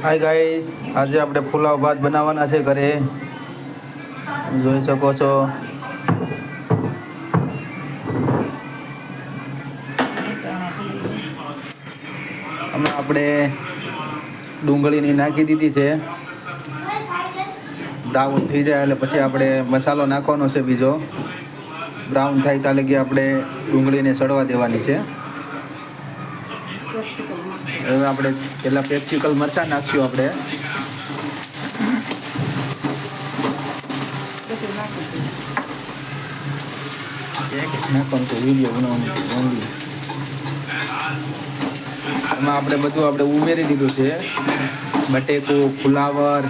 Hi guys, આજે આપણે પુલાવ ભાત બનાવવાના છે ઘરે. જોઈ શકો છો. આપણે ડુંગળીની નાખી દીધી છે. બ્રાઉન થઈ જાય એટલે પછી આપણે મસાલો નાખવાનો છે બીજો. બ્રાઉન થાય ત્યાં લગી આપણે ડુંગળીને સડવા દેવાની છે. હવે આપણે પહેલાં પેપ્સિકલ મરચાં નાખશું. આપણે નાખવાનું છે વિડીયો બનાવવાનું. એમાં આપણે બધું ઉમેરી દીધું છે. બટેકું, ફુલાવર,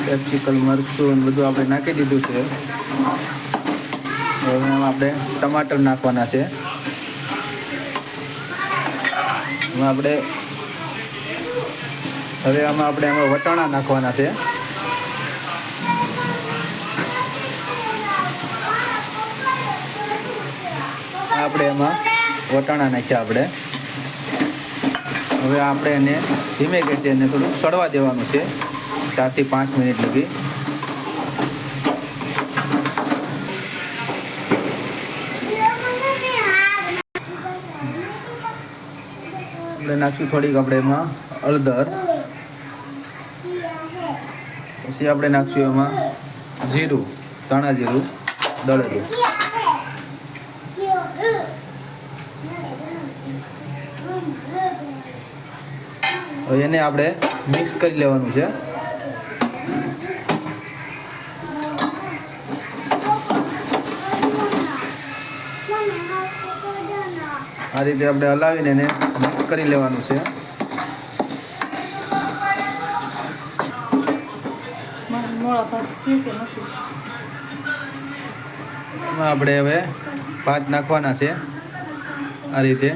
પેપ્સિકલ મરચું બધું આપણે નાખી દીધું છે. હવે એમાં આપણે ટમાટર નાખવાના છે. હવે આમાં આપણે વટાણા નાખવાના છે. આપણે એમાં વટાણા નાખ્યા. હવે આપણે એને ધીમે ગેસે એને થોડું સડવા દેવાનું છે 4 થી 5 મિનિટ લગી. આપણે નાખશું થોડીક એમાં હળદર. પછી આપણે નાખશું એમાં જીરું, ધાણા જીરું દળેલું. હવે એને આપણે મિક્સ કરી લેવાનું છે. આ રીતે આપણે હલાવીને એને મિક્સ કરી લેવાનું છે. એમાં આપણે હવે ભાત નાખવાના છે આ રીતે.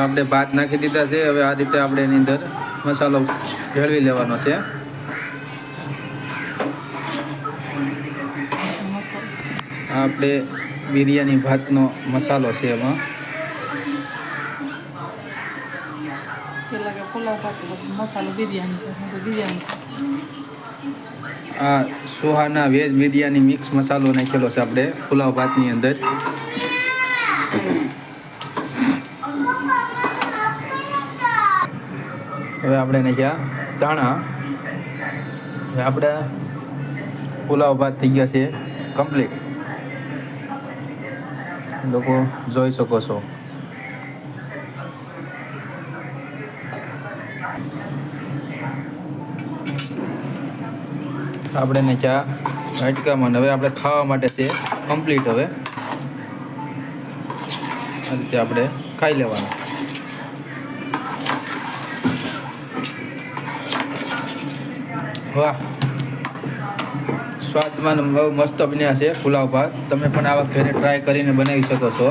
આપણે ભાત નાખી દીધા છે. હવે આ રીતે આપણે એની અંદર મસાલો ભેળવી લેવાનો છે. આપણે બિરયાની ભાતનો મસાલો છે. એમાં આ સુહાના વેજ બિરયાની મિક્સ મસાલો નાખેલો છે આપણે પુલાવ ભાતની અંદર. હવે આપણે નાખ્યા ધાણા. હવે આપણે પુલાવ ભાત થઈ ગયા છે કમ્પ્લીટ. લોકો જોઈ શકો છો. આપણે નાખ્યા વાટકામાં. હવે આપણે ખાવા માટે છે કમ્પ્લીટ. હવે આ રીતે આપણે ખાઈ લેવાનું. વાહ, સ્વાદમાં બહુ મસ્ત બન્યા છે પુલાવ ભાત. તમે પણ આવા ઘરે ટ્રાય કરીને બનાવી શકો છો.